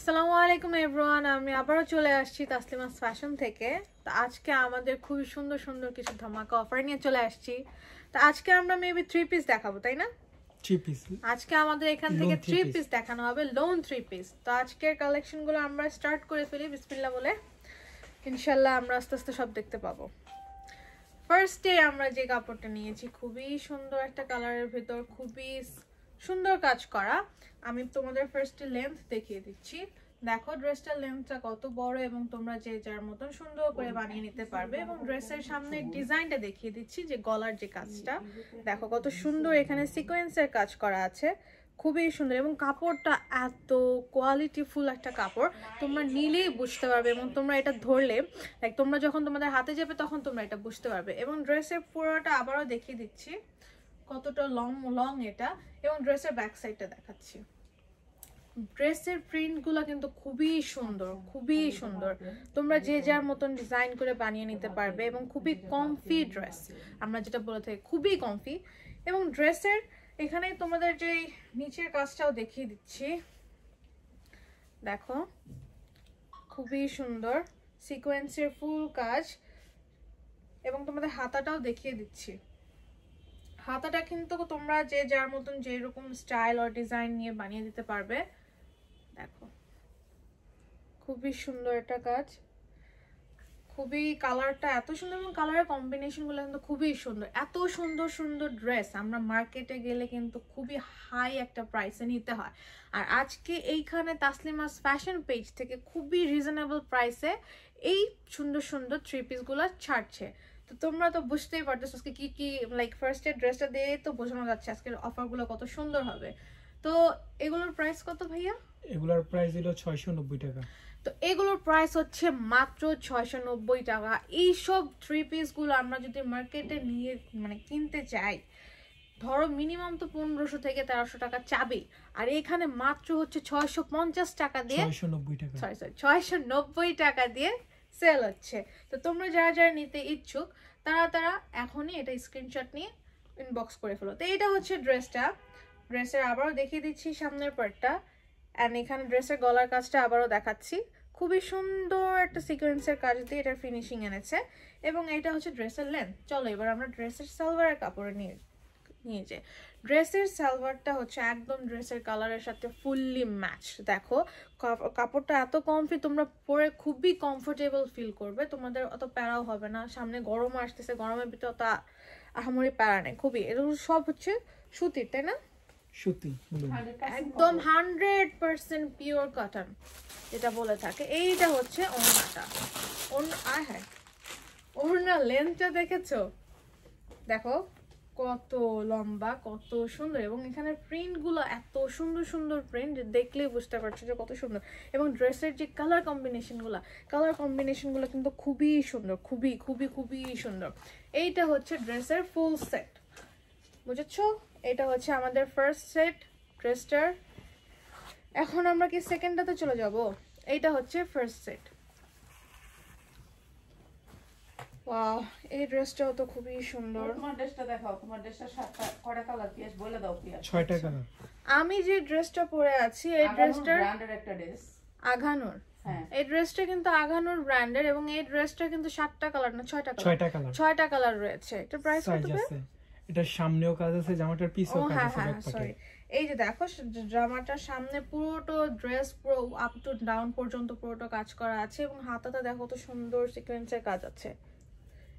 আসসালামু আলাইকুম এভরিওয়ান, আমি আবারও চলে আসছি তাসলিমাস ফ্যাশন থেকে। তো আজকে আমাদের খুবই সুন্দর সুন্দর কিছু ধামাকা অফার নিয়ে চলে আসছি। তো আজকে আমরা মেবি 3 পিস দেখাবো, তাই না? 3 পিস আজকে আমাদের এখান থেকে 3 পিস দেখানো হবে, লোন 3 পিস। তো আজকের কালেকশনগুলো আমরা স্টার্ট করে ফেলি বিসমিল্লাহ বলে। ইনশাআল্লাহ আমরা আস্তে আস্তে সব দেখতে পাবো। ফার্স্টে আমরা যে কাপড়টা নিয়েছি খুবই সুন্দর একটা কালারের ভিতর, খুবই সুন্দর কাজ করা। আমি তোমাদের ফার্স্টে লেন্থ দেখিয়ে দিচ্ছি। দেখো ড্রেসটার লেন্থটা কত বড় এবং তোমরা যে যার মতন সুন্দর করে বানিয়ে নিতে পারবে। এবং ড্রেসের সামনে ডিজাইনটা দেখিয়ে দিচ্ছি, যে গলার যে কাজটা দেখো কত সুন্দর, এখানে সিকোয়েন্সের কাজ করা আছে, খুবই সুন্দর। এবং কাপড়টা এত কোয়ালিটিফুল একটা কাপড়, তোমরা নিলেই বুঝতে পারবে এবং তোমরা এটা ধরলে লাইক তোমরা যখন তোমাদের হাতে যাবে তখন তোমরা এটা বুঝতে পারবে। এবং ড্রেসের পুরোটা আবারও দেখিয়ে দিচ্ছি কতটা লং এটা, এবং ড্রেসের ব্যাক সাইডটা দেখাচ্ছি। ড্রেসের প্রিন্টগুলো কিন্তু খুবই সুন্দর, খুবই সুন্দর। তোমরা যে যার মতন ডিজাইন করে বানিয়ে নিতে পারবে এবং খুবই কমফি ড্রেস, আমরা যেটা বলে থাকি খুবই কমফি। এবং ড্রেসের এখানে তোমাদের যে নিচের কাজটাও দেখিয়ে দিচ্ছি, দেখো খুবই সুন্দর সিকোয়েন্সের ফুল কাজ। এবং তোমাদের হাতাটাও দেখিয়ে দিচ্ছি, হাতাটা কিন্তু তোমরা যে যার মতন যেরকম স্টাইল আর ডিজাইন নিয়ে বানিয়ে দিতে পারবে। দেখো খুবই সুন্দর একটা কাজ, খুবই কালারটা এত সুন্দর এবং কালারের কম্বিনেশনগুলো কিন্তু খুবই সুন্দর। এত সুন্দর সুন্দর ড্রেস আমরা মার্কেটে গেলে কিন্তু খুবই হাই একটা প্রাইসে নিতে হয়, আর আজকে এইখানে তাসলিমাস ফ্যাশন পেজ থেকে খুবই রিজনেবল প্রাইসে এই সুন্দর সুন্দর 3 পিসগুলো ছাড়ছে। তো তোমরা তো বুঝতেই পারতেছো আজকে কি কি, লাইক ফার্স্ট এর ড্রেসটা দিয়ে তো বোঝানো যাচ্ছে আজকের অফারগুলো কত সুন্দর হবে। তো এগুলোর প্রাইস কত ভাইয়া? এগুলোর প্রাইস হলো 690 টাকা। তো এগুলোর প্রাইস হচ্ছে মাত্র 690 টাকা। এইসব 3 পিসগুলো আমরা যদি মার্কেটে নিয়ে কিনতে চাই, ধরো মিনিমাম তো 1500 থেকে 1300 টাকা চাবে, আর এখানে মাত্র হচ্ছে 650 টাকা দিয়ে, 690 টাকা দিয়ে সেল হচ্ছে। তো তোমরা যারা যারা নিতে ইচ্ছুক তারা এখনই এটা স্ক্রিনশট নিয়ে ইনবক্স করে ফেলো। তো এটা হচ্ছে ড্রেসটা, ড্রেসের আবারও দেখিয়ে দিচ্ছি সামনের পার্টটা, অ্যান্ড এখানে ড্রেসের গলার কাজটা আবারও দেখাচ্ছি, খুবই সুন্দর একটা সিকোয়েন্সের কাজ দিয়ে এটার ফিনিশিং এনেছে। এবং এটা হচ্ছে ড্রেসের লেন্থ। চলো এবার আমরা ড্রেসের সালোয়ারের কাপড়ে নিয়ে যে ড্রেসের সালোয়ারটা হচ্ছে একদম ড্রেসের কালারের সাথে ফুললি ম্যাচ। দেখো কাপড়টা এত কমফি, তোমরা পরে খুবই কমফোর্টেবল ফিল করবে, তোমাদের অত প্যারাও হবে না। সামনে গরম আসতেছে, গরমের ভিতরে অত আহামরি প্যারা নেই, খুবই। এগুলো সব হচ্ছে সুতির, তাই না? সুতি একদম 100% পিওর কটন যেটা বলে থাকে। এইটা হচ্ছে ওড়নাটা, হ্যাঁ ওড়না লেন্থটা দেখেছো? দেখো কত লম্বা, কত সুন্দর। এবং এখানে প্রিন্ট গুলো এত সুন্দর সুন্দর প্রিন্ট, যে দেখলেই বুঝতে পারছো যে কত সুন্দর। এবং ড্রেসের যে কালার কম্বিনেশন গুলো কিন্তু খুবই সুন্দর, খুবই খুবই খুবই সুন্দর। এইটা হচ্ছে ড্রেসের ফুল সেট, বুঝেছো? এটা হচ্ছে আমাদের ফার্স্ট সেট ড্রেসটার। এখন আমরা কি সেকেন্ডটাতে চলে যাব? এইটা হচ্ছে ফার্স্ট সেট। ওয়াও, এই ড্রেসটাও তো খুবই সুন্দর। তোমার ড্রেসটা দেখাও, তোমার ড্রেসটা 7টা কয়টা কালার পিয়াস বলে দাও পিয়াস? 6টা কালার। আমি যে ড্রেসটা পরে আছি এই ড্রেসটার ব্র্যান্ডের একটা ড্রেস, আঘানুর। হ্যাঁ এই ড্রেসটা কিন্তু আঘানুর ব্র্যান্ডের, এবং এই ড্রেসটা কিন্তু 7টা কালার না 6টা কালার, 6টা কালার রয়েছে। এটা প্রাইস কত হবে? এটা সামনেও কাজ আছে, জামাটার পিছনেও কাজ আছে। হ্যাঁ সরি, এই যে দেখো জামাটার সামনে পুরোটা ড্রেস পুরো আপ টু ডাউন পর্যন্ত পুরোটা কাজ করা আছে, এবং হাতাটা দেখো তো সুন্দর সিকোয়েন্সের কাজ আছে।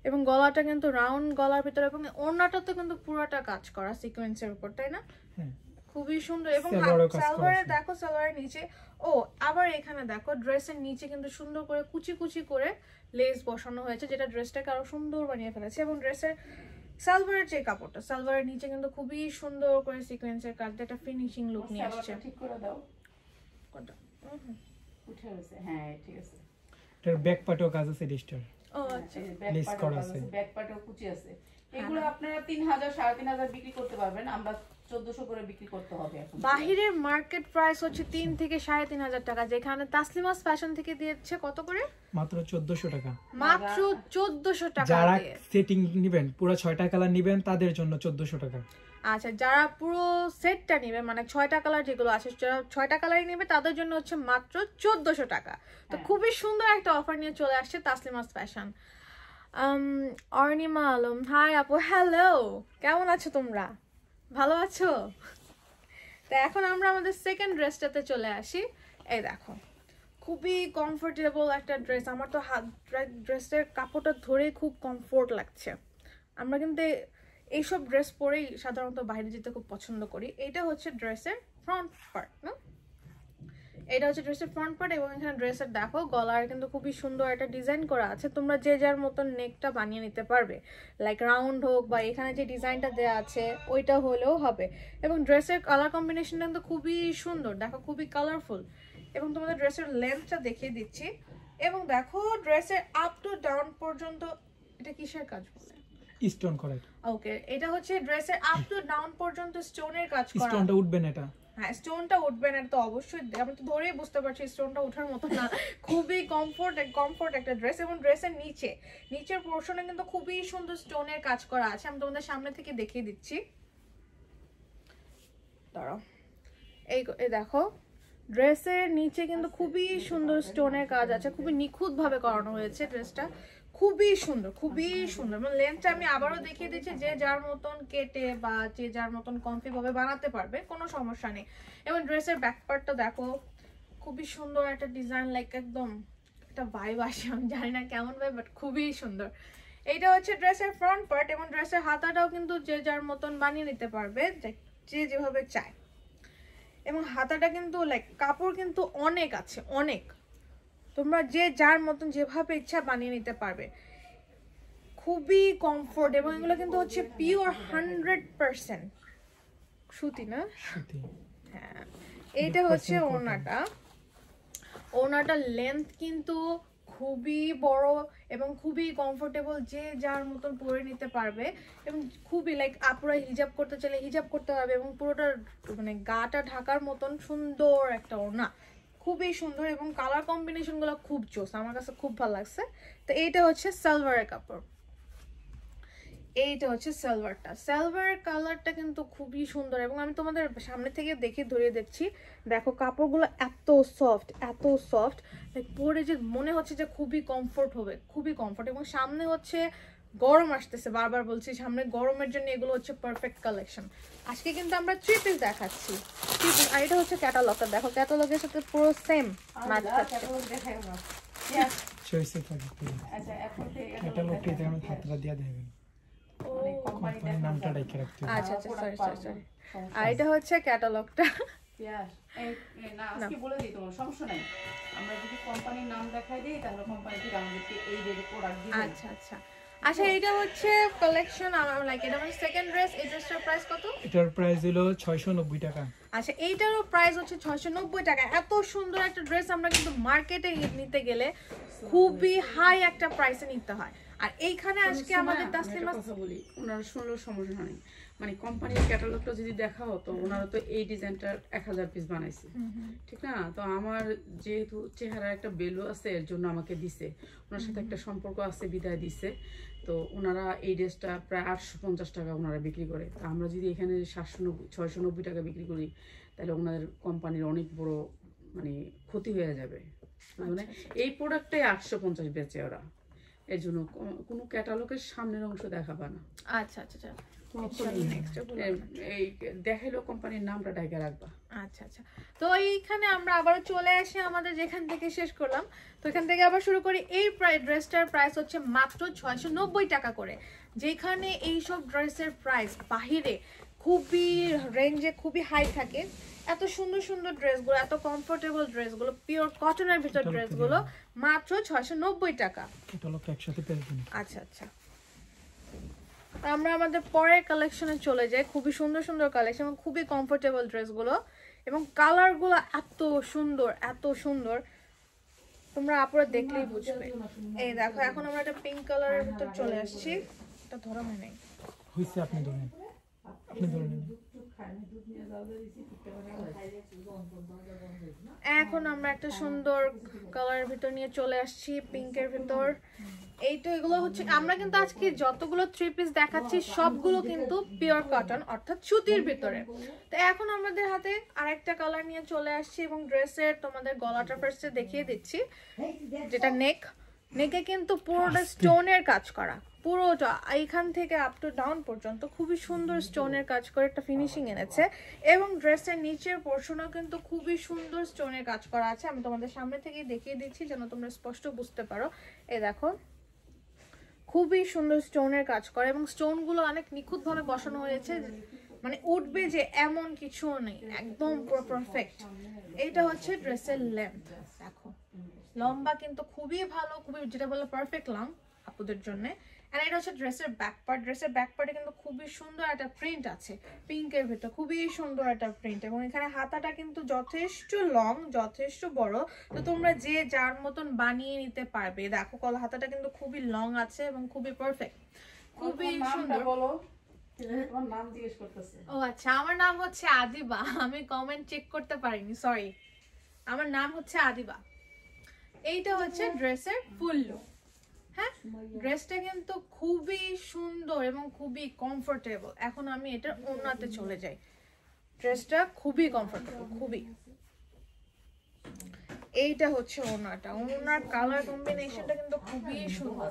এবং গলাটা কিন্তু রাউন্ড গলার ভিতরে, এবং ওড়নাটা তো কিন্তু পুরোটা কাজ করা সিকোয়েন্সের উপর, তাই না? খুবই সুন্দর। এবং সালোয়ারে দেখো, সালোয়ারের নিচে আবার এখানে দেখো ড্রেসের নিচে কিন্তু সুন্দর করে কুচি কুচি করে লেস বসানো হয়েছে, যেটা ড্রেসটাকে আরো সুন্দর বানিয়ে ফেলেছে। এবং ড্রেসের সালোয়ারের যে কাপড়টা, সালোয়ারের নিচে কিন্তু খুবই সুন্দর করে সিকোয়েন্সের কাজ দিয়ে একটা ফিনিশিং লুক নিয়ে আসছে। ঠিক করে দাও কোনটা? উঠে গেছে, হ্যাঁ ঠিক আছে। এটার ব্যাক পার্টেও কাজ আছে, ডিস্টার আচ্ছা, লেস করা আছে, ব্যাক পার্টেও কুচি আছে। এগুলো আপনারা 3000 3500 বিক্রি করতে পারবেন, আমরা 1400 করে বিক্রি করতে হবে এখন। বাহিরের মার্কেট প্রাইস হচ্ছে 3 থেকে 3500 টাকা, যেখানে তাসলিমাস ফ্যাশন থেকে দিয়েছে কত করে? মাত্র 1400 টাকা। মাত্র 1400 টাকা। যারা সেটিং নেবেন পুরো 6টা কালার নেবেন তাদের জন্য 1400 টাকা। আচ্ছা, যারা পুরো সেটটা নেবে মানে 6টা কালার যেগুলো আছে, যারা 6টা কালারই নেবে তাদের জন্য হচ্ছে মাত্র 1400 টাকা। তো খুবই সুন্দর একটা অফার নিয়ে চলে আসছে তাসলিমাস ফ্যাশন। অর্ণিমা আলম, হাই আপু, হ্যালো, কেমন আছো তোমরা? ভালো আছো? তো এখন আমরা আমাদের সেকেন্ড ড্রেসটাতে চলে আসি। এই দেখো, খুবই কমফোর্টেবল একটা ড্রেস। আমার তো ড্রেসের কাপড়টা ধরে খুব কমফোর্ট লাগছে। আমরা কিন্তু এইসব ড্রেস পরেই সাধারণত বাইরে যেতে খুব পছন্দ করি। এটা হচ্ছে ড্রেসের ফ্রন্ট পার্ট না, এটা হচ্ছে ড্রেসের ফ্রন্ট পার্ট। এবং এখানে ড্রেসের দেখো গলার কিন্তু খুবই সুন্দর একটা ডিজাইন করা আছে। তোমরা যে যার মতন নেকটা বানিয়ে নিতে পারবে, লাইক রাউন্ড হোক বা এখানে যে ডিজাইনটা দেওয়া আছে ওইটা হলেও হবে। এবং ড্রেসের কালার কম্বিনেশনটা কিন্তু খুবই সুন্দর, দেখো খুবই কালারফুল। এবং তোমাদের ড্রেসের লেন্থটা দেখিয়ে দিচ্ছি। এবং দেখো ড্রেসের আপ টু ডাউন পর্যন্ত এটা কিসের কাজ বলে? স্টোন করা। ওকে, এটা হচ্ছে ড্রেসের আপ টু ডাউন পর্যন্ত স্টোনের কাজ করা। স্টোনটা উঠবে না এটা? হ্যাঁ, স্টোনটা উঠবে না তো অবশ্যই, আমি তো ধরেই বুঝতে পারছি স্টোনটা ওঠার মতো না। খুবই কমফোর্ট একটা ড্রেস। এবং ড্রেসের নিচের পোর্শনে কিন্তু খুবই সুন্দর স্টোনের কাজ করা আছে। আমি তোমাদের সামনে থেকে দেখিয়ে দিচ্ছি, দাঁড়াও। এই দেখো ড্রেসের নিচে কিন্তু খুবই সুন্দর স্টোনের কাজ আছে, খুবই নিখুঁত ভাবে করানো হয়েছে ড্রেসটা। খুবই সুন্দর। মানে লেন্থটা আমি আবারও দেখিয়ে দিচ্ছি, যে যার মতন কেটে বা যে যার মতন কমফি ভাবে বানাতে পারবে, কোনো সমস্যা নেই। এবং ড্রেসের ব্যাক পার্টটা দেখো, খুবই সুন্দর একটা ডিজাইন, লাইক একদম একটা ভাইব আসে, আমি জানি না কেমন ভাই, বাট খুবই সুন্দর। এইটা হচ্ছে ড্রেসের ফ্রন্ট পার্ট। এবং ড্রেসের হাতাটাও কিন্তু যে যার মতন বানিয়ে নিতে পারবে, যে যেভাবে চায়। এবং হাতাটা কিন্তু লাইক কাপড় কিন্তু অনেক আছে, অনেক, তোমরা যে যার মতন যেভাবে ইচ্ছা বানিয়ে নিতে পারবে। খুবই কমফোর্ট। এবং এগুলো কিন্তু হচ্ছে পিওর 100% সুতি না? সুতি। হ্যাঁ, এইটা হচ্ছে ওড়নাটা লেন্থ কিন্তু খুবই বড় এবং খুবই কমফোর্টেবল, যে যার মতন পরে নিতে পারবে। এবং খুবই লাইক আপুরা হিজাব করতে চাইলে হিজাব করতে পারবে। এবং পুরোটা মানে গাটা ঢাকার মতন সুন্দর একটা ওড়না, খুবই সুন্দর। এবং কালার কম্বিনেশন গুলো খুব জোস, আমার কাছে খুব ভালো লাগছে। তো এইটা হচ্ছে সালোয়ারের কাপড়, এইটা হচ্ছে সালোয়ারের কালারটা কিন্তু খুবই সুন্দর। এবং আমি তোমাদের সামনে থেকে দেখে ধরিয়ে দিচ্ছি, দেখো কাপড়গুলো এত সফট, লাইক পরে যে মনে হচ্ছে যে খুবই কমফোর্ট হবে, খুবই কমফোর্ট। এবং সামনে হচ্ছে গরম আসতেছে, বারবার বলছি সামনে গরমের জন্য এগুলো হচ্ছে পারফেক্ট কালেকশন। আজকে কিন্তু আমরা 3 পিস দেখাচ্ছি। আর এটা হচ্ছে ক্যাটালগটা, দেখো ক্যাটালগের সাথে পুরো সেম ম্যাচ করছে। চয়েসে থাকে। আচ্ছা, এখন ক্যাটালগটা এটা আমি হাতরা দিয়া দেবেন। কোম্পানির নামটা রেখে রাখতে হবে। আচ্ছা, সরি। আর এটা হচ্ছে ক্যাটালগটা। না, আজকে বলে দিই, তোমার সমস্যা নাই। আমরা যদি কোম্পানির নাম দেখাই দিই তাহলে কোম্পানি থেকে আমাদেরকে এই যে প্রোডাক্ট দিবে। আচ্ছা, এটা হচ্ছে কালেকশন। আমার লাইক এটা মানে সেকেন্ড ড্রেস। এই ড্রেসটার প্রাইস কত? এটার প্রাইস হলো 690 টাকা। আচ্ছা, এইটারও প্রাইস হচ্ছে 690 টাকা। এত সুন্দর একটা ড্রেস আমরা কিন্তু মার্কেটে নিতে গেলে খুবই হাই একটা প্রাইসে নিতে হয়। আর এইখানে আজকে আমাদের তাসলিমা কথা বলি, ওনারা শুনলেও সমস্যা নেই। মানে কোম্পানির ক্যাটালগটা যদি দেখাও তো ওনারা তো এই ডিজাইনটার 1000 পিস বানাইছে, ঠিক না? তো আমার যেহেতু চেহারার একটা ভ্যালু আছে এর জন্য আমাকে দিছে, ওনার সাথে একটা সম্পর্ক আছে বিদায় দিছে। তো ওনারা এই ড্রেসটা প্রায় 850 টাকা ওনারা বিক্রি করে। তো আমরা যদি এখানে 690 টাকা বিক্রি করি তাহলে ওনাদের কোম্পানির অনেক বড় মানে ক্ষতি হয়ে যাবে। মানে এই প্রোডাক্টটাই 850 বেচে ওরা, এর জন্য কোনো ক্যাটালগের সামনের অংশ দেখাবা না। আচ্ছা, এই দেখাইলো কোম্পানির নামটা ঢাকা রাখবা। আচ্ছা, তো এইখানে আমরা আবার চলে আসি আমাদের যেখান থেকে শেষ করলাম। তো এখান থেকে আবার শুরু করি। এই ড্রেসটার প্রাইস হচ্ছে মাত্র 690 টাকা করে। যেখানে এইসব ড্রেসের প্রাইস বাহিরে খুবই রেঞ্জে খুবই হাই থাকে, এত সুন্দর ড্রেসগুলো, এত কমফোর্টেবল ড্রেসগুলো, পিওর কটনের ভিতর ড্রেসগুলো মাত্র 690 টাকা। ক্যাটালগটা একসাথে পেয়ে যাবেন। আচ্ছা, আমরা আমাদের পরের কালেকশনে চলে যাই। খুবই সুন্দর কালেকশন এবং খুবই কমফোর্টেবল ড্রেসগুলো এবং কালারগুলো এত সুন্দর, তোমরা আপুরা দেখলেই বুঝবে। এই দেখো, এখন আমরা একটা পিঙ্ক কালারের ভিতর চলে আসছি। এটা ধরা হয় নাই, হইছে, আপনি ধরেন। এখন আমরা একটা সুন্দর কালারের ভিতর নিয়ে চলে আসছি, পিঙ্কের ভিতর। এই তো এগুলো হচ্ছে, আমরা কিন্তু আজকে যতগুলো থ্রি পিস দেখাচ্ছি সবগুলো কিন্তু পিওর কটন অর্থাৎ সুতির ভিতরে। তো এখন আমাদের হাতে আরেকটা কালার নিয়ে চলে আসছি এবং ড্রেসের তোমাদের গলাটা ফার্স্টে দেখিয়ে দিচ্ছি, যেটা নেকে কিন্তু পুরোটা স্টোনের কাজ করা, পুরোটা এইখান থেকে আপ টু ডাউন পর্যন্ত খুবই সুন্দর স্টোনের কাজ করে একটা ফিনিশিং এনেছে। এবং ড্রেসের নিচের পোর্শনও কিন্তু খুবই সুন্দর স্টোনের কাজ করা আছে। আমি তোমাদের সামনে থেকেই দেখিয়ে দিচ্ছি যেন তোমরা স্পষ্ট বুঝতে পারো। এই দেখো, খুবই সুন্দর স্টোনের কাজ করে এবং স্টোনগুলো অনেক নিখুঁতভাবে বসানো হয়েছে, মানে উঠবে যে এমন কিছু নেই, একদম পুরো পারফেক্ট। এইটা হচ্ছে ড্রেসের লেন্থ, দেখো লম্বা কিন্তু খুবই ভালো, খুবই যেটা বলে পারফেক্ট লং আপুদের জন্য। আর এটা হচ্ছে ড্রেসের ব্যাক পার্ট। ড্রেসের ব্যাক পার্টে কিন্তু খুবই সুন্দর একটা প্রিন্ট আছে পিঙ্কের ভেতর, খুবই সুন্দর একটা প্রিন্ট। এবং এখানে হাতাটা কিন্তু যথেষ্ট লং, যথেষ্ট বড়, তো তোমরা যে যার মতন বানিয়ে নিতে পারবে। দেখো কলা হাতাটা কিন্তু খুবই লং আছে এবং খুবই পারফেক্ট, খুবই সুন্দর। ও আচ্ছা, আমার নাম হচ্ছে আদিবা, আমি কমেন্ট চেক করতে পারিনি, সরি। আমার নাম হচ্ছে আদিবা। এইটা হচ্ছে ড্রেসের ফুল লুক। হ্যাঁ, ড্রেসটা কিন্তু খুবই সুন্দর এবং খুবই কমফোর্টেবল। এখন আমি এটার ওড়নাতে চলে যাই। ড্রেসটা খুবই কমফোর্টেবল, খুবই। এইটা হচ্ছে ওড়নাটা, ওড়নার কালার কম্বিনেশনটা কিন্তু খুবই সুন্দর।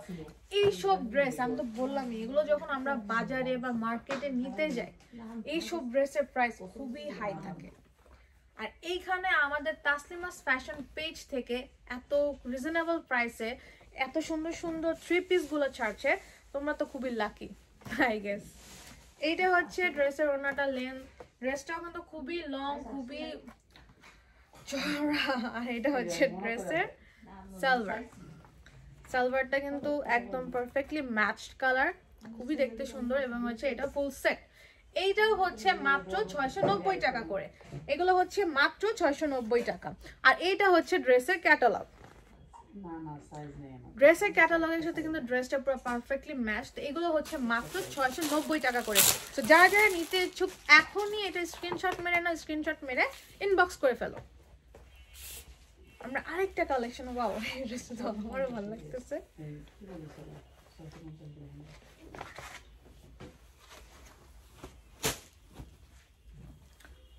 এইসব ড্রেস আমি তো বললাম, এগুলো যখন আমরা বাজারে বা মার্কেটে নিতে যাই, এইসব ড্রেসের প্রাইস খুবই হাই থাকে। আর এইখানে আমাদের তাসলিমাস ফ্যাশন পেজ থেকে এত রিজনেবল প্রাইসে এত সুন্দর সুন্দর থ্রি পিস গুলো ছাড়ছে, তোমরা তো খুবই লাকি আই গেস। এইটা হচ্ছে ড্রেসের ওড়নাটা লেন্থ, ড্রেসটাও কিন্তু খুবই লং, খুবই চওড়া। আর এটা হচ্ছে ড্রেসের সালোয়ারটা কিন্তু একদম পারফেক্টলি ম্যাচড কালার, খুবই দেখতে সুন্দর। এবং হচ্ছে এটা ফুল সেট, এইটাও হচ্ছে মাত্র 690 টাকা করে। এগুলো হচ্ছে মাত্র 690 টাকা। আর এইটা হচ্ছে ড্রেসের ক্যাটালগ। ড্রেসের ক্যাটালগের সাথে কিন্তু ড্রেসটা পুরো পারফেক্টলি ম্যাচ। এগুলো হচ্ছে মাত্র 690 টাকা করে। তো যারা যারা নিতে ইচ্ছুক এখনই এটা স্ক্রিনশট মেরে না, স্ক্রিনশট মেরে ইনবক্স করে ফেলো। আমরা আরেকটা কালেকশন, ওয়াও এই ড্রেসটা তো আমারও ভালো লাগতেছে।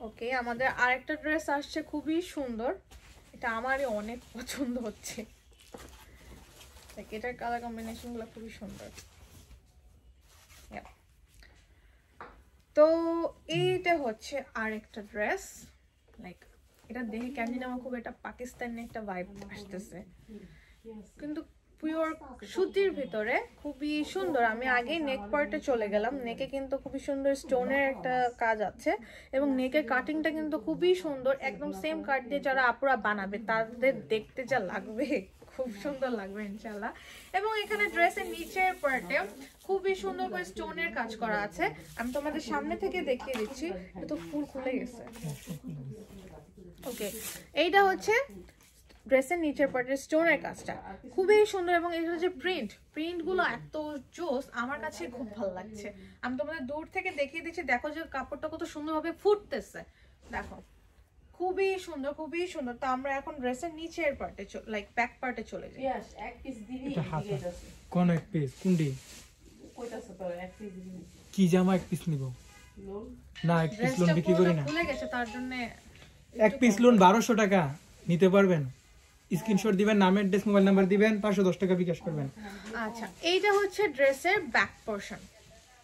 ওকে, আমাদের আরেকটা ড্রেস আসছে খুবই সুন্দর, এটা আমারই অনেক পছন্দ হচ্ছে। এটার কালার কম্বিনেশন গুলো খুবই সুন্দর। তো এইটা হচ্ছে আরেকটা ড্রেস, লাইক এটা দেখে কেন জানি আমার খুব একটা পাকিস্তানি একটা ভাইব আসতেছে, কিন্তু পিওর সুতির ভিতরে খুবই সুন্দর। আমি আগেই নেক পার্টে চলে গেলাম, নেকে কিন্তু খুবই সুন্দর স্টোনের একটা কাজ আছে এবং নেকের কাটিংটা কিন্তু খুবই সুন্দর, একদম সেম কাট দিয়ে যারা আপুরা বানাবে তাদের দেখতে যা লাগবে খুব সুন্দর লাগবে ইনশাআল্লাহ। এবং এখানে ড্রেসের নিচের পার্টে খুবই সুন্দর করে স্টোনের কাজ করা আছে। আমি তোমাদের সামনে থেকে দেখিয়ে দিচ্ছি, এটা তো ফুল খুলে গেছে। ওকে, এইটা হচ্ছে ড্রেসের নিচের পার্টের স্টোনের কাজটা খুবই সুন্দর। এবং এটার যে প্রিন্ট গুলো এত জোস, আমার কাছে খুব ভালো লাগছে। আমি তোমাদের দূর থেকে দেখিয়ে দিচ্ছি, দেখো যে কাপড়টা কত সুন্দরভাবে ফুটতেছে, দেখো খুবই সুন্দর, খুবই সুন্দর। তো আমরা এখন ড্রেসের নিচের পার্টে লাইক ব্যাক পার্টে চলে যাই। এক পিস দিবি, কোন এক পিস কোনটি কইতাছ তো এক পিস দিবি কি জামা এক পিস নিব না, এক পিস লোন বিক্রি করি না, খুলে গেছে তার জন্য। এক পিস লোন 1200 টাকা নিতে পারবেন, স্ক্রিনশট দিবেন, নাম অ্যাড্রেস মোবাইল নাম্বার দিবেন, 510 টাকা বিকাশ করবেন। আচ্ছা, এইটা হচ্ছে ড্রেসের ব্যাক পোরশন,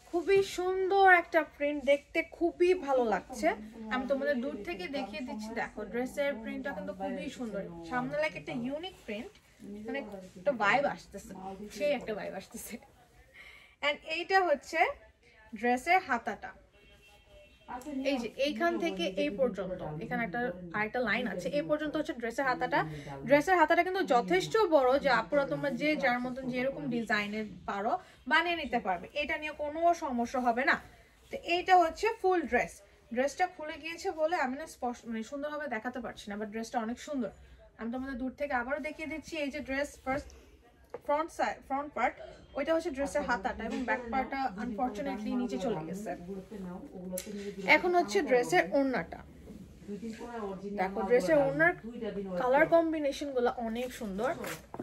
খুবই সুন্দর একটা প্রিন্ট, দেখতে খুবই ভালো লাগছে। আমি তোমাদের দূর থেকে দেখিয়ে দিচ্ছি, দেখো ড্রেসের প্রিন্টটা কিন্তু খুবই সুন্দর, সামনে লাইক একটা ইউনিক প্রিন্ট, মানে একটা ভাইব আসতেছে, সেই একটা ভাইব আসতেছে। এন্ড এইটা হচ্ছে ড্রেসের হাতাটা, এই যে এইখান থেকে এই পর্যন্ত, এখানে একটা আরেকটা লাইন আছে, এই পর্যন্ত হচ্ছে ড্রেসের হাতাটা। ড্রেসের হাতাটা কিন্তু যথেষ্ট বড়, যে আপুরা তোমরা যে যার মতন যেরকম ডিজাইনের পারো বানিয়ে নিতে পারবে, এটা নিয়ে কোনো সমস্যা হবে না। তো এইটা হচ্ছে ফুল ড্রেস। ড্রেসটা খুলে গিয়েছে বলে আমি না স্পষ্ট মানে সুন্দরভাবে দেখাতে পারছি না, বাট ড্রেসটা অনেক সুন্দর। আমি তোমাদের দূর থেকে আবারও দেখিয়ে দিচ্ছি। এই যে ড্রেস ফ্রন্ট পার্ট, ওইটা হচ্ছে ড্রেসের হাতাটা, এবং ব্যাক পার্টটা আনফরচুনেটলি নিচে চলে গেছে। এখন হচ্ছে ড্রেসের ওড়নাটা, দেখো ড্রেসের ওনার কালার কম্বিনেশন গুলো অনেক সুন্দর,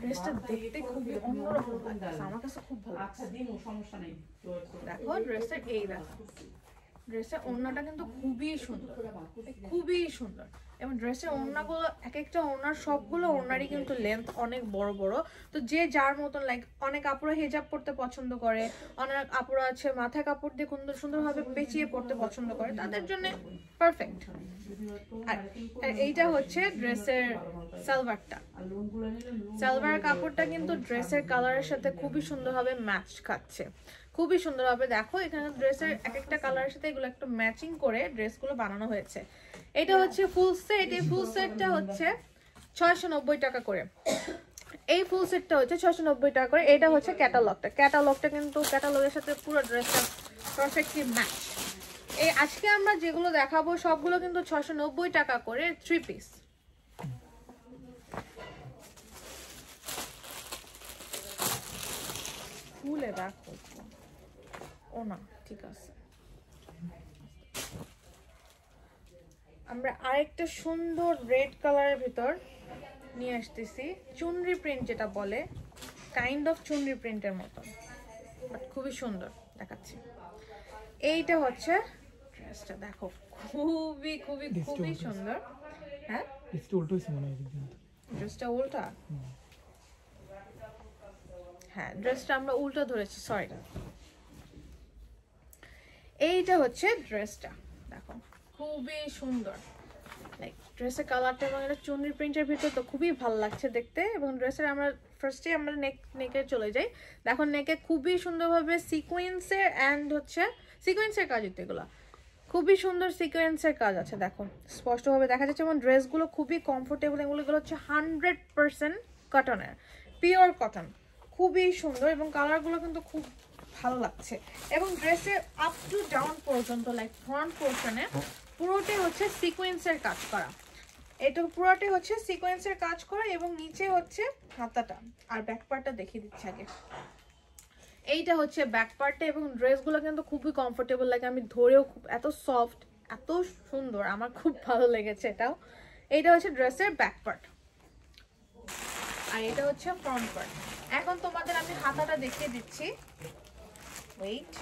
ড্রেসটা দেখতে খুবই অন্যরকম লাগছে, আমার কাছে খুব ভালো লাগছে। দেখো ড্রেসের এই দেখো ড্রেসের ওড়নাটা কিন্তু খুবই সুন্দর, খুবই সুন্দর। এবং ড্রেসের ওড়নাগুলো এক একটা ওড়নার সবগুলো ওড়নারই কিন্তু লেন্থ অনেক বড় বড়। তো যে যার মতন লাইক অনেক আপুরা হিজাব পড়তে পছন্দ করে, অনেক আপুরা আছে মাথায় কাপড় দিয়ে সুন্দরভাবে পেঁচিয়ে পড়তে পছন্দ করে, তাদের জন্য পারফেক্ট। আর এইটা হচ্ছে ড্রেসের সালোয়ারটা। সালোয়ার কাপড়টা কিন্তু ড্রেসের কালারের সাথে খুবই সুন্দরভাবে ম্যাচ খাচ্ছে, খুবই সুন্দরভাবে। দেখো এখানে ড্রেসের এক একটা কালারের সাথে এগুলো একটু ম্যাচিং করে ড্রেসগুলো বানানো হয়েছে। এটা হচ্ছে ফুল সেট, এই ফুল সেটটা হচ্ছে 690 টাকা করে। এই ফুল সেটটা হচ্ছে 690 টাকা করে। এটা হচ্ছে ক্যাটালগটা, ক্যাটালগটা কিন্তু ক্যাটালগের সাথে পুরো ড্রেসটা পারফেক্টলি ম্যাচ। এই আজকে আমরা যেগুলো দেখাবো সবগুলো কিন্তু 690 টাকা করে 3 পিস। ফুলে দেখো ও না ঠিক আছে। আমরা আরেকটা সুন্দর রেড কালারের ভিতর নিয়ে আসতেছি, চুনরি প্রিন্ট যেটা বলে, কাইন্ড অফ চুনরি প্রিন্টের মতো, বাট খুবই সুন্দর দেখাচ্ছে। এইটা হচ্ছে ড্রেসটা, দেখো খুবই খুবই খুবই সুন্দর। হ্যাঁ ড্রেসটা উল্টা, হ্যাঁ ড্রেসটা আমরা উল্টো ধরেছি, সরি। এইটা হচ্ছে ড্রেসটা, দেখো খুবই সুন্দর, লাইক ড্রেসের কালারটা এবং এটা চুনরি প্রিন্টের ভিতর তো খুবই ভালো লাগছে দেখতে। এবং ড্রেসের আমরা ফার্স্টে আমরা নেকে চলে যাই। দেখো নেকে খুবই সুন্দরভাবে সিকোয়েন্সের অ্যান্ড হচ্ছে সিকোয়েন্সের কাজ, এগুলো খুবই সুন্দর সিকোয়েন্সের কাজ আছে, দেখো স্পষ্টভাবে দেখা যাচ্ছে। এবং ড্রেসগুলো খুবই কমফোর্টেবল, এগুলো হচ্ছে 100% কটনের, পিওর কটন, খুবই সুন্দর। এবং কালারগুলো কিন্তু খুব ভালো লাগছে। এবং ড্রেসের আপ টু ডাউন পর্যন্ত লাইক ফ্রন্ট পোর্শনে পুরোটাই হচ্ছে সিকোয়েন্সের কাজ করা, এটা পুরোটাই হচ্ছে সিকোয়েন্সের কাজ করা। এবং নিচে হচ্ছে হাতাটা আর ব্যাক পার্টটা দেখিয়ে দিচ্ছি আগে। এইটা হচ্ছে ব্যাক পার্টটা এবং ড্রেসগুলো কিন্তু খুবই কমফোর্টেবল লাগে, আমি ধরেও খুব এত সফট এত সুন্দর, আমার খুব ভালো লেগেছে এটাও। এইটা হচ্ছে ড্রেসের ব্যাক পার্ট আর এটা হচ্ছে ফ্রন্ট পার্ট। এখন তোমাদের আমি হাতাটা দেখিয়ে দিচ্ছি, ওয়েট।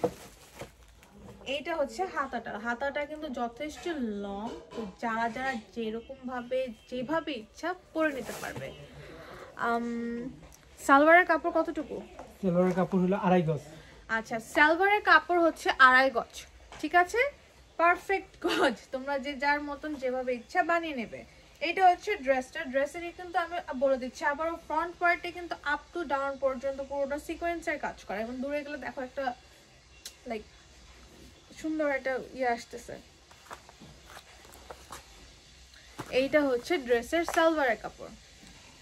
এইটা হচ্ছে হাতাটা, হাতাটা কিন্তু যথেষ্ট লং, তো যারা যারা যেরকম ভাবে যেভাবে ইচ্ছা পরে নিতে পারবে। সালোয়ারের কাপড় কতটুকু? সালোয়ারের কাপড় হলো 2.5 গজ। আচ্ছা সালোয়ারের কাপড় হচ্ছে 2.5 গজ, ঠিক আছে, পারফেক্ট গজ, তোমরা যে যার মতন যেভাবে ইচ্ছা বানিয়ে নেবে। এটা হচ্ছে ড্রেসটা, ড্রেসের কিন্তু আমি বলে দিচ্ছি আবারও, ফ্রন্ট পার্টে কিন্তু আপ টু ডাউন পর্যন্ত পুরোটা সিকোয়েন্সের কাজ করা। এবং দূরে গেলে দেখো একটা লাইক সুন্দর একটা ইয়ে আসতেছে। এইটা হচ্ছে ড্রেসের সালোয়ারের কাপড়,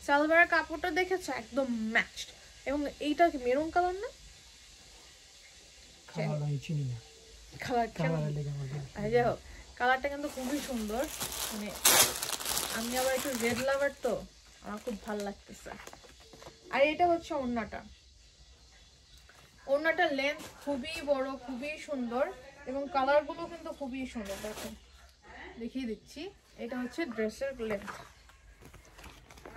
সালোয়ারের কাপড়টা দেখেছো একদম ম্যাচড। এবং এইটা কি মেরুন কালার না? কালারটা কিন্তু খুবই সুন্দর, মানে আমি আবার একটু রেড লাভার তো আমার খুব ভালো লাগতেছে। আর এটা হচ্ছে ওড়নাটা, ওড়নাটা লেন্থ খুবই বড়, খুবই সুন্দর এবং কালারগুলো কিন্তু খুবই সুন্দর। দেখো দেখিয়ে দিচ্ছি, এটা হচ্ছে ড্রেসের লেন্থ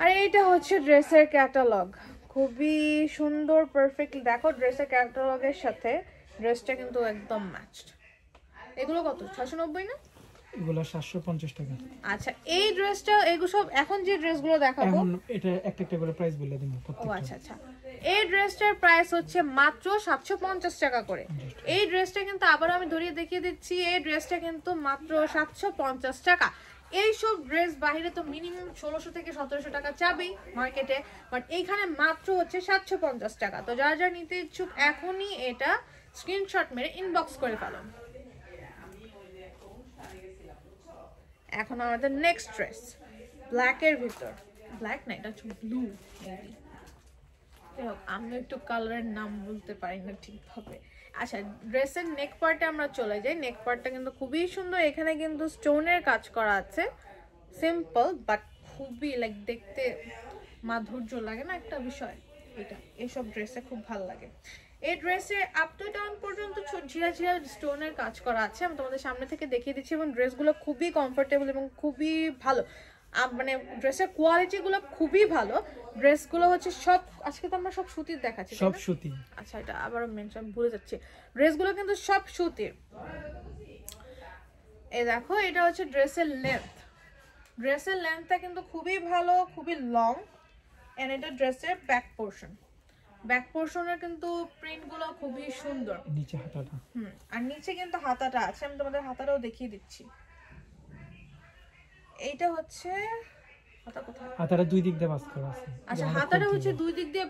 আর এইটা হচ্ছে ড্রেসের ক্যাটালগ, খুবই সুন্দর পারফেক্ট। দেখো ড্রেসের ক্যাটালগের সাথে ড্রেসটা কিন্তু একদম ম্যাচড। এগুলো কত? 690 না? এগুলো 750 টাকা। আচ্ছা এই ড্রেসটা এগুলো সব এখন যে ড্রেসগুলো দেখাবো এখন এটা একটা একটা করে প্রাইস বলে দিন প্রত্যেকটা। ও আচ্ছা আচ্ছা, এই ড্রেসটার প্রাইস হচ্ছে মাত্র 750 টাকা করে। এই ড্রেসটা কিন্তু আবার আমি ধরিয়ে দেখিয়ে দিচ্ছি, এই ড্রেসটা কিন্তু মাত্র 750 টাকা। এইসব ড্রেস বাইরে তো মিনিমাম 1600 থেকে 1700 টাকা চাবেই মার্কেটে, বাট এইখানে মাত্র হচ্ছে 750 টাকা। তো যারা যারা নিতে ইচ্ছুক এখনই এটা স্ক্রিনশট মেরে ইনবক্স করে ফেলো। এখন আমাদের নেক্সট ড্রেস ব্ল্যাকের ভিতর, ব্ল্যাক না এটা হচ্ছে ব্লু, আমি একটু কালারের নাম বলতে পারি না ঠিকভাবে। আচ্ছা ড্রেসের নেক পার্টে আমরা চলে যাই, নেক পার্টটা কিন্তু খুবই সুন্দর, এখানে কিন্তু স্টোনের কাজ করা আছে, সিম্পল বাট খুবই লাইক দেখতে মাধুর্য লাগে না একটা বিষয়, এটা এইসব ড্রেসে খুব ভালো লাগে। এই ড্রেসে আপ টু ডাউন পর্যন্ত ঝিরা ঝিরা স্টোনের কাজ করা আছে। আমি তোমাদের সামনে থেকে দেখিয়ে দিচ্ছি এবং ড্রেসগুলো খুবই কমফোর্টেবল এবং খুবই ভালো। মানে ড্রেসের কোয়ালিটিগুলো খুবই ভালো। ড্রেসগুলো হচ্ছে সব, আজকে তো আমরা সব সুতির দেখাচ্ছি, সব সুতি। আচ্ছা এটা আবারও মেনশন ভুলে যাচ্ছি, ড্রেসগুলো কিন্তু সব সুতির। এই দেখো এটা হচ্ছে ড্রেসের লেন্থ, ড্রেসের লেন্থটা কিন্তু খুবই ভালো, খুবই লং। এন্ড এটা ড্রেসের ব্যাক পোর্শন, ব্যাক পোর্শনের কিন্তু প্রিন্টগুলো খুবই সুন্দর। নিচে হাতাটা, আর নিচে কিন্তু হাতাটা আছে, আমি তোমাদের হাতাটাও দেখিয়ে দিচ্ছি। এইটা হচ্ছে হাতা কোথায়, হাতাটা দুই দিক দিয়ে ভাঁজ করা আছে। আচ্ছা হাতাটা হচ্ছে দুই দিক দিয়ে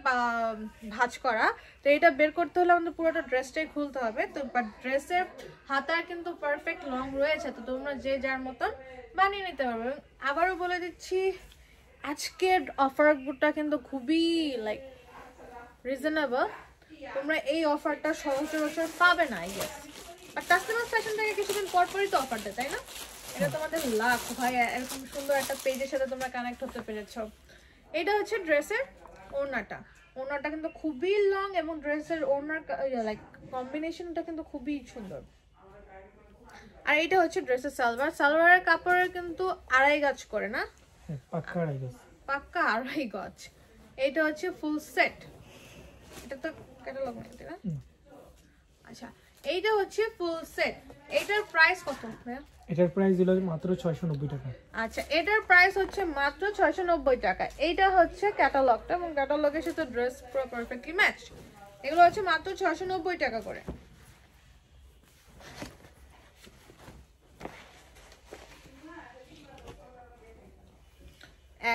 ভাঁজ করা, তো এটা বের করতে হলে আমাদের পুরোটা ড্রেসটাই খুলতে হবে। তো বাট ড্রেসের হাতার কিন্তু পারফেক্ট লং রয়েছে, তো তোমরা যে যার মতন বানিয়ে নিতে পারবে। আবারও বলে দিচ্ছি আজকের অফারটা কিন্তু খুবই লাইক রিজনেবল, তোমরা এই অফারটা সচরাচর পাবে না আই গেস। বাট তাসলিমাস ফ্যাশন থেকে কিছুদিন পর পরই তো অফার দেয়, তাই না? এটা তোমাদের লাখ ভাই, এরকম সুন্দর একটা পেজের সাথে তোমরা কানেক্ট হতে পেরেছো। এটা হচ্ছে ড্রেসের ওড়নাটা, ওড়নাটা কিন্তু খুবই লং এবং ড্রেসের ওড়নার লাইক কম্বিনেশনটা কিন্তু খুবই সুন্দর। আর এটা হচ্ছে ড্রেসের সালোয়ার, সালোয়ারের কাপড়ের কিন্তু 2.5 গজ করে না, পাক্কা 2.5 গজ, পাক্কা 2.5 গজ। এটা হচ্ছে ফুল সেট, এটা তো ক্যাটালগ নেই না? আচ্ছা এইটা হচ্ছে ফুল সেট, এটার প্রাইস কত ভাইয়া? এটার প্রাইস হলো মাত্র 690 টাকা। আচ্ছা এটার প্রাইস হচ্ছে মাত্র 690 টাকা। এইটা হচ্ছে ক্যাটালগটা এবং ক্যাটালগের সাথে ড্রেস পুরো পারফেক্টলি ম্যাচ। এগুলো হচ্ছে মাত্র 690 টাকা করে।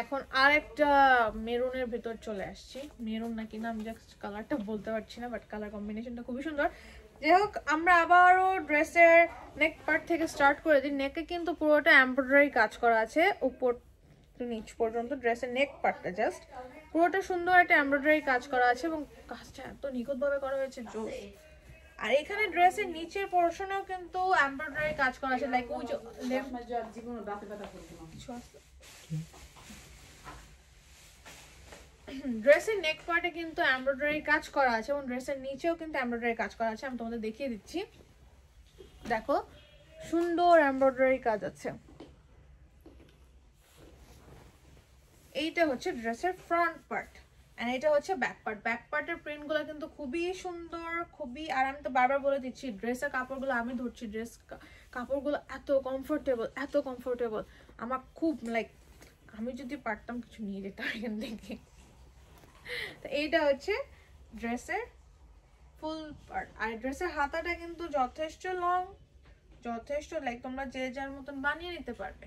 এখন আরেকটা মেরুনের ভিতর চলে আসছি, মেরুন নাকি না আমি জাস্ট কালারটা বলতে পারছি না, বাট কালার কম্বিনেশনটা খুবই সুন্দর। যাই হোক আমরা আবারও ড্রেসের নেক পার্ট থেকে স্টার্ট করে দিই। নেকে কিন্তু পুরোটা এমব্রয়ডারি কাজ করা আছে উপর নিচ পর্যন্ত, ড্রেসের নেক পার্টটা জাস্ট পুরোটা সুন্দর একটা এমব্রয়ডারি কাজ করা আছে এবং কাজটা এত নিখুঁতভাবে করা হয়েছে জোস। আর এখানে ড্রেসের নিচের পোরশনেও কিন্তু এমব্রয়ডারি কাজ করা আছে, লাইক ওই যে ড্রেসের নেক পার্টে কিন্তু এমব্রয়ডারি কাজ করা আছে এবং ড্রেসের নিচেও কিন্তু এমব্রয়ডারি কাজ করা আছে। আমি তোমাদের দেখিয়ে দিচ্ছি, দেখো সুন্দর এমব্রয়ডারি কাজ আছে। এইটা হচ্ছে ড্রেসের ফ্রন্ট পার্ট এন্ড এটা হচ্ছে ব্যাক পার্ট। ব্যাক পার্টের প্রিন্টগুলো কিন্তু খুবই সুন্দর, খুবই, আর আমি তো বারবার বলে দিচ্ছি ড্রেসের কাপড়গুলো আমি ধরছি, ড্রেস কাপড়গুলো এত কমফোর্টেবল, এত কমফোর্টেবল, আমার খুব লাইক আমি যদি পারতাম কিছু নিয়ে যেতাম এখান থেকে। তো এইটা হচ্ছে ড্রেসের ফুল পার্ট। আর ড্রেসের হাতাটা কিন্তু যথেষ্ট লং, যথেষ্ট লাইক তোমরা যে যার মতন বানিয়ে নিতে পারবে,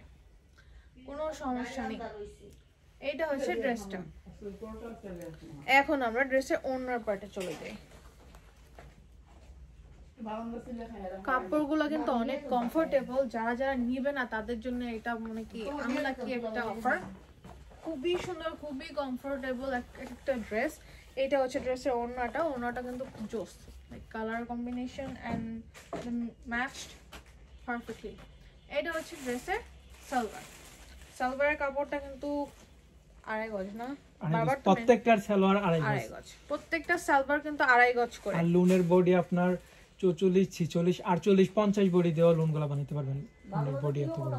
কোনো সমস্যা নেই। এইটা হচ্ছে ড্রেসটা। এখন আমরা ড্রেসের ওড়নার পার্টে চলে যাই। কাপড়গুলো কিন্তু অনেক কমফোর্টেবল, যারা যারা নিবে না তাদের জন্য এটা মানে কি আনলাকি একটা অফার। খুবই সুন্দর, খুবই কমফোর্টেবল একটা ড্রেস। এটা হচ্ছে ড্রেসের ওড়নাটা, ওড়নাটা কিন্তু জোস, like colour combination and matched perfectly. এটা হচ্ছে ড্রেসের সালোয়ার, সালোয়ারের কাপড়টা কিন্তু 2.5 গজ না, বারবার প্রত্যেকটার সালোয়ার 2.5 গজ, প্রত্যেকটা সালোয়ার কিন্তু 2.5 গজ করে। আর লুনের বডি আপনার 44, 46, 48, 50 বডি দেওয়া লুনগুলো বানাতে পারবেন। লুনের বডি এত বড়।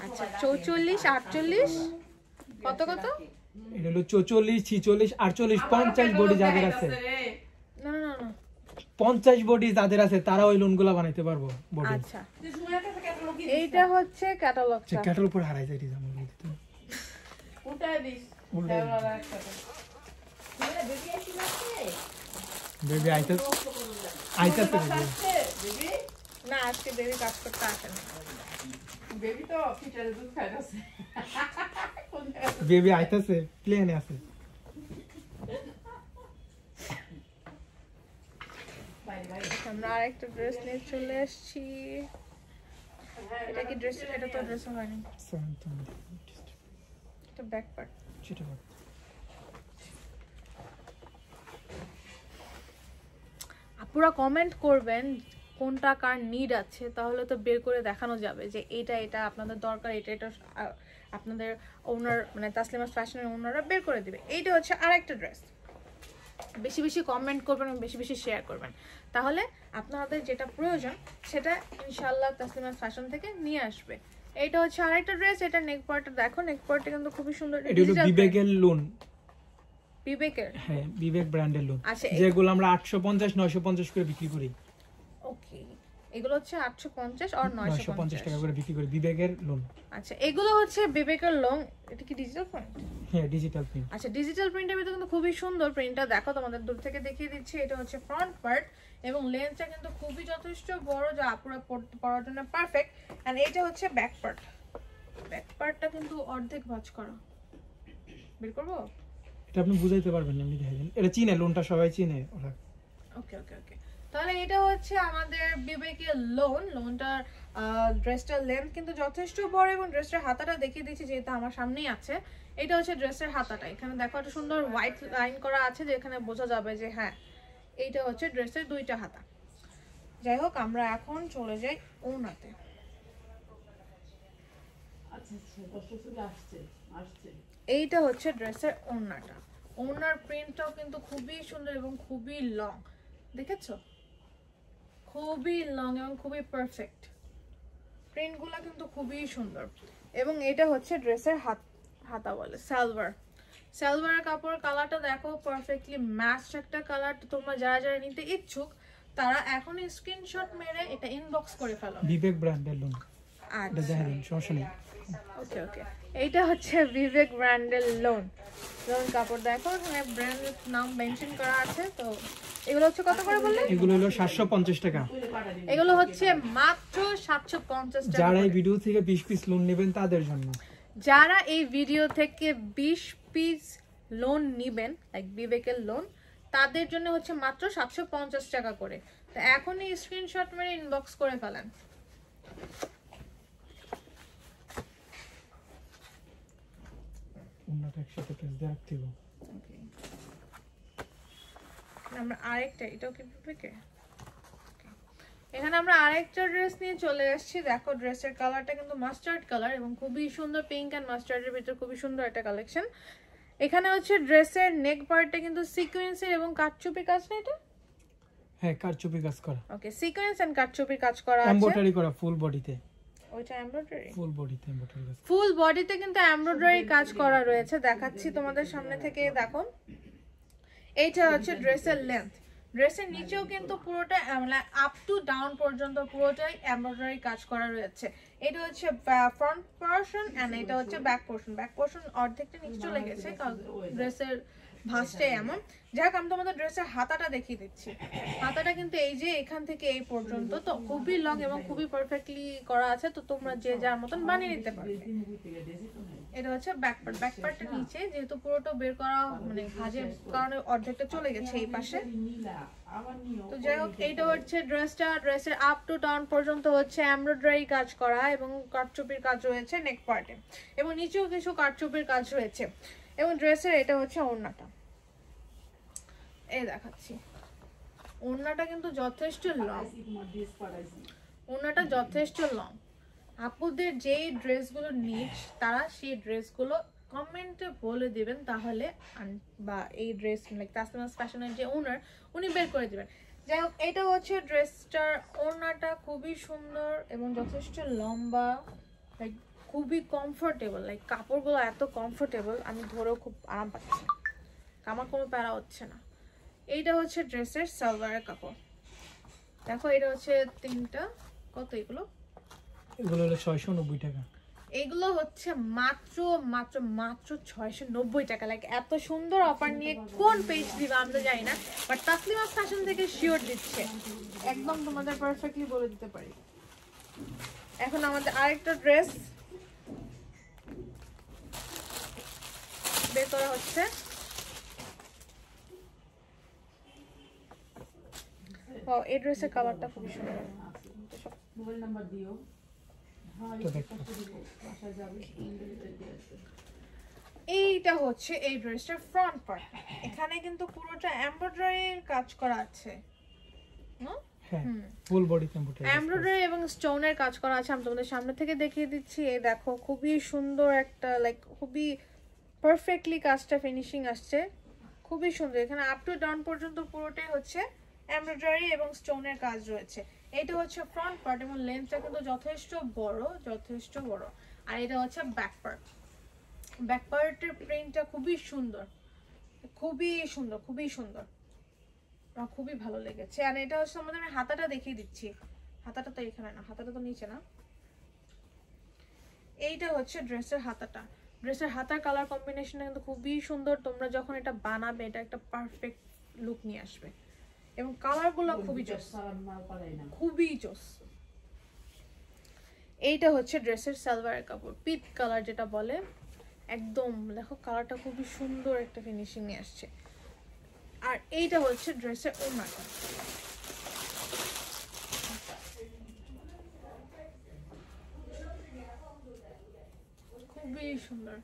আচ্ছা 44, 48 কত কত? এটা হলো 44, 46, 48, 50 বডি যাদের আছে, না না না 50 বডি যাদের আছে তারা ওই লুনগুলো বানাইতে পারবো বডি। আচ্ছা এইটা হচ্ছে ক্যাটালগটা। ক্যাটালগ পর হারাই যায় দিতে আমাকে দিতে। উল্টায় দিস, বেবি আইতাছে আইতাছে বেবি না আজকে বেবি কাজ করতে আসে না, বেবি তো ফিটারে দুধ খাইতেছে। বেবি আইতাছে, প্লেনে আছে। আমরা আরেকটা ড্রেস নিয়ে চলে এসেছি। এটা কি ড্রেস? এটা তো ড্রেস হয়নি, এটা ব্যাক পার্ট। আপুরা কমেন্ট করবেন কোনটা কার নিড আছে, তাহলে তো বের করে দেখানো যাবে যে এটা এটা আপনাদের দরকার, এটা এটা আপনাদের ওনার মানে তাসলিমাস ফ্যাশনের ওনাররা বের করে দিবে। এইটা হচ্ছে আরেকটা ড্রেস, বেশি বেশি কমেন্ট করবেন এবং বেশি বেশি শেয়ার করবেন, তাহলে আপনাদের যেটা প্রয়োজন সেটা ইনশাআল্লাহ তাসলিমাস ফ্যাশন থেকে নিয়ে আসবে। এইটা হচ্ছে আরেকটা ড্রেস, এটা নেক পার্টটা দেখো, নেক পার্টটা কিন্তু খুবই সুন্দর। এটা হলো বিবেকের লোন, বিবেকের, হ্যাঁ বিবেক ব্র্যান্ডের লোন, আচ্ছা যেগুলো আমরা 850 950 করে বিক্রি করি। ওকে, এগুলো হচ্ছে 850 আর 950 টাকা করে বিক্রি করি বিবেকের লোন। আচ্ছা এগুলো হচ্ছে বিবেকের লোন। এটা কি ডিজিটাল প্রিন্ট? হ্যাঁ ডিজিটাল প্রিন্ট। আচ্ছা ডিজিটাল প্রিন্টের ভিতরে কিন্তু খুবই সুন্দর প্রিন্টটা, দেখো তোমাদের দূর থেকে দেখিয়ে দিচ্ছি। এটা হচ্ছে ফ্রন্ট পার্ট এবং লেন্থটা কিন্তু খুবই যথেষ্ট বড়, যা আপুরা পরার জন্য পারফেক্ট। এন্ড এটা হচ্ছে ব্যাক পার্ট, ব্যাক পার্টটা কিন্তু অর্ধেক ভাঁজ করা। বের করবো? এটা আপনি বুঝাইতে পারবেন না, আপনি দেখেন এটা চিনে, লোনটা সবাই চিনে ওরা। ওকে ওকে ওকে, তাহলে এটা হচ্ছে আমাদের বিবেকের লোন। লোনটার ড্রেসটার লেন্থ কিন্তু যথেষ্ট বড় এবং ড্রেসটার হাতাটা দেখিয়ে দিচ্ছি যেহেতু আমার সামনেই আছে। এটা হচ্ছে ড্রেসের হাতাটা, এখানে দেখো একটা সুন্দর হোয়াইট লাইন করা আছে যেখানে বোঝা যাবে যে হ্যাঁ এইটা হচ্ছে ড্রেসের দুইটা হাতা। যাই হোক আমরা এখন চলে যাই ওড়নাতে। এইটা হচ্ছে ড্রেসের ওড়নাটা, ওড়নার প্রিন্টটাও কিন্তু খুবই সুন্দর এবং খুবই লং, দেখেছো খুবই লং এবং খুবই পারফেক্ট, প্রিন্টগুলো কিন্তু খুবই সুন্দর। এবং এটা হচ্ছে ড্রেসের হাতা বলে সালোয়ার। সালোয়ারের কাপড় কালারটা দেখো পারফেক্টলি ম্যাচ একটা কালার। তোমরা যারা যারা নিতে ইচ্ছুক তারা এখনই স্ক্রিনশট মেরে এটা ইনবক্স করে ফেলো। বিবেক ব্র্যান্ডের লোন, আচ্ছা দেখেন সমস্যা নেই। ওকে ওকে, এইটা হচ্ছে বিবেক ব্র্যান্ডের লোন। লোন কাপড় দেখো, এখানে ব্র্যান্ডের নাম মেনশন করা আছে। তো এগুলো হচ্ছে কত করে বললে? এগুলো হলো 750 টাকা। এগুলো হচ্ছে মাত্র 750 টাকা। যারা এই ভিডিও থেকে 20 পিস লোন নেবেন তাদের জন্য, যারা এই ভিডিও থেকে 20 পিস লোন নেবেন লাইক বিবেকের লোন, তাদের জন্য হচ্ছে মাত্র 750 টাকা করে। তো এখনই স্ক্রিনশট মেরে ইনবক্স করে ফেলেন। ওনাটা একসাথে প্রেস দিয়ে রাখতে হবে। আমরা আরেকটা, এটাও কি বিবেকে? এখানে আমরা আরেকটা ড্রেস নিয়ে চলে এসেছি। দেখো ড্রেসের কালারটা কিন্তু মাস্টার্ড কালার এবং খুবই সুন্দর, পিঙ্ক এন্ড মাস্টার্ডের ভিতরে খুবই সুন্দর একটা কালেকশন। এখানে হচ্ছে ড্রেসের নেক পার্টটা কিন্তু সিকোয়েন্সের এবং কাটচুপি কাজ না, এটা হ্যাঁ কারচুপি কাজ করা। ওকে, সিকোয়েন্স এন্ড কাটচুপি কাজ করা আছে, এমব্রয়ডারি করা ফুল বডিতে। ওইটা এমব্রয়ডারি, ফুল বডিতে এমব্রয়ডারি কাজ, ফুল বডিতে কিন্তু এমব্রয়ডারি কাজ করা রয়েছে। দেখাচ্ছি তোমাদের সামনে থেকে, দেখো এইটা হচ্ছে ড্রেসের লেন্থ। ড্রেসের নিচেও কিন্তু পুরোটা মানে আপ টু ডাউন পর্যন্ত পুরোটাই এমব্রয়ডারি কাজ করা রয়েছে। এটা হচ্ছে ফ্রন্ট পোরশন এন্ড এটা হচ্ছে ব্যাক পোরশন। ব্যাক পোরশন অর্ধেকটা নিচে চলে গেছে কারণ ড্রেসের ভাঁজটাই এমন। যাক আমি তোমাদের ড্রেসের হাতাটা দেখিয়ে দিচ্ছি। হাতাটা কিন্তু এই যে এখান থেকে এই পর্যন্ত, তো খুবই লং এবং খুবই পারফেক্টলি করা আছে। তো তোমরা যে যার মতন বানিয়ে নিতে পারবে। এটা হচ্ছে ব্যাক পার্ট, ব্যাক পার্টটা নিচে যেহেতু পুরোটা বের করা মানে ভাঁজের কারণে অর্ধেকটা চলে গেছে এই পাশে। তো যাই হোক এইটা হচ্ছে ড্রেসটা, ড্রেসের আপ টু ডাউন পর্যন্ত হচ্ছে এমব্রয়ডারি কাজ করা এবং কাটচুপির কাজ রয়েছে নেক পার্টে এবং নিচেও কিছু কাটচুপির কাজ রয়েছে। এবং ড্রেসের এটা হচ্ছে ওড়নাটা, এই দেখাচ্ছি। ওড়নাটা কিন্তু যথেষ্ট লং, ওড়নাটা যথেষ্ট লং। আপুদের যেই ড্রেসগুলো নিচ তারা সেই ড্রেসগুলো কমেন্টে বলে দিবেন, তাহলে বা এই ড্রেস লাইক তাসলিমাস ফ্যাশনের যে ওনার উনি বের করে দিবেন। যাই হোক এটা হচ্ছে ড্রেসটার ওড়নাটা খুবই সুন্দর এবং যথেষ্ট লম্বা, লাইক খুবই কমফোর্টেবল, লাইক কাপড়গুলো এত কমফোর্টেবল আমি ধরেও খুব আরাম পাচ্ছি, আমার কোনো প্যারা হচ্ছে না। এইটা হচ্ছে ড্রেসের সালোয়ারের কাপড়। দেখো এটা হচ্ছে তিনটা, কত এগুলো? এগুলো হলো 690 টাকা। এগুলো হচ্ছে মাত্র মাত্র মাত্র 690 টাকা। লাইক এত সুন্দর অফার নিয়ে কোন পেজ দিবে আমি তো জানি না, বাট তাসলিমাস ফ্যাশন থেকে শিওর দিচ্ছে, একদম তোমাদের পারফেক্টলি বলে দিতে পারি। এখন আমাদের আরেকটা ড্রেস বের করা হচ্ছে। এই ড্রেসের কালারটা খুবই সুন্দর। মোবাইল নাম্বার দিও। এইটা হচ্ছে এই ড্রেসটার ফ্রন্ট পার্ট, এখানে কিন্তু পুরোটা এমব্রয়ডারির কাজ করা আছে, ফুল বডিতে এমব্রয়ডারি এবং স্টোনের কাজ করা আছে। আমি তোমাদের সামনে থেকে দেখিয়ে দিচ্ছি। এই দেখো খুবই সুন্দর একটা লাইক খুবই পারফেক্টলি কাজটা ফিনিশিং আসছে। খুবই সুন্দর। এখানে আপ টু ডাউন পর্যন্ত পুরোটাই হচ্ছে এমব্রয়ডারি এবং স্টোনের কাজ রয়েছে। এটা হচ্ছে ফ্রন্ট পার্ট এবং লেন্থটা কিন্তু যথেষ্ট বড়। আর এটা হচ্ছে ব্যাক পার্ট। ব্যাক পার্টের প্রিন্টটা খুবই সুন্দর। আমার খুবই ভালো লেগেছে। আর এটা হচ্ছে আমাদের, আমি হাতাটা দেখিয়ে দিচ্ছি। হাতাটা তো এখানে না, হাতাটা তো নিচে না। এইটা হচ্ছে ড্রেসের হাতাটা। ড্রেসের হাতার কালার কম্বিনেশনটা কিন্তু খুবই সুন্দর। তোমরা যখন এটা বানাবে এটা একটা পারফেক্ট লুক নিয়ে আসবে এবং কালারগুলো খুবই জোস। এইটা হচ্ছে ড্রেসের সালোয়ারের কাপড়, পিট কালার যেটা বলে, একদম দেখো কালারটা খুবই সুন্দর একটা ফিনিশিং নিয়ে আসছে। আর এইটা হচ্ছে ড্রেসের ওড়নাটা। খুবই সুন্দর।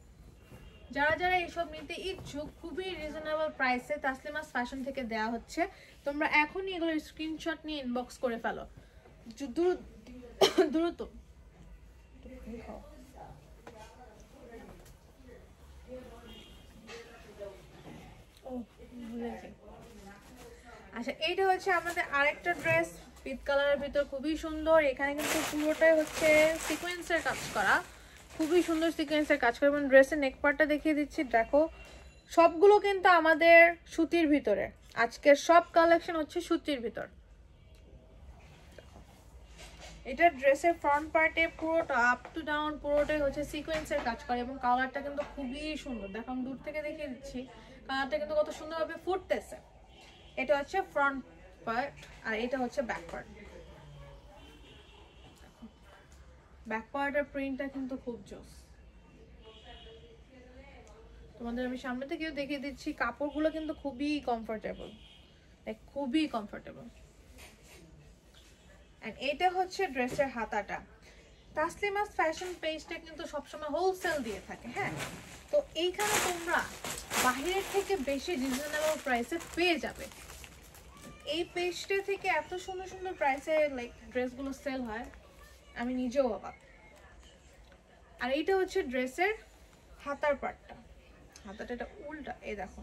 যারা যারা এইসব নিতে ইচ্ছুক, খুবই রিজনেবল প্রাইসে তাসলিমাস ফ্যাশন থেকে দেওয়া হচ্ছে। তোমরা এখনই এগুলোর স্ক্রিনশট নিয়ে ইনবক্স করে ফেলো দ্রুত। আচ্ছা, এইটা হচ্ছে আমাদের আরেকটা ড্রেস, পিট কালারের ভিতর, খুবই সুন্দর। এখানে কিন্তু পুরোটাই হচ্ছে সিকোয়েন্সের কাজ করা, খুবই সুন্দর সিকোয়েন্সের কাজ করা। এবং ড্রেসের নেক পার্টটা দেখিয়ে দিচ্ছি, দেখো সবগুলো কিন্তু আমাদের সুতির ভিতরে। আজকের সব কালেকশন হচ্ছে সুতির ভিতর। এটা ড্রেসের ফ্রন্ট পার্টে পুরোটা আপ টু ডাউন পুরোটাই হচ্ছে সিকোয়েন্সের কাজ করে এবং কালারটা কিন্তু খুবই সুন্দর। দেখো আমি দূর থেকে দেখিয়ে দিচ্ছি, কালারটা কিন্তু কত সুন্দরভাবে ফুটতেছে। এটা হচ্ছে ফ্রন্ট পার্ট আর এটা হচ্ছে ব্যাক পার্ট। ব্যাক পার্টের প্রিন্টটা কিন্তু খুব জোস। তোমাদের আমি সামনে থেকেও দেখিয়ে দিচ্ছি, কাপড়গুলো কিন্তু খুবই কমফোর্টেবল, খুবই কমফোর্টেবল। এন্ড এটা হচ্ছে ড্রেসের হাতাটা। তাসলিমাস ফ্যাশন পেজটা কিন্তু সবসময় হোলসেল দিয়ে থাকে, হ্যাঁ। তো এইখানে তোমরা বাহিরের থেকে বেশি রিজনেবল প্রাইসে পেয়ে যাবে। এই পেজটা থেকে এত সুন্দর সুন্দর প্রাইসে ড্রেসগুলো সেল হয়, আমি নিজেও অবাক। আর এইটা হচ্ছে ড্রেসের হাতার পার্টটা। হাতাটা এটা উল্টা, এই দেখো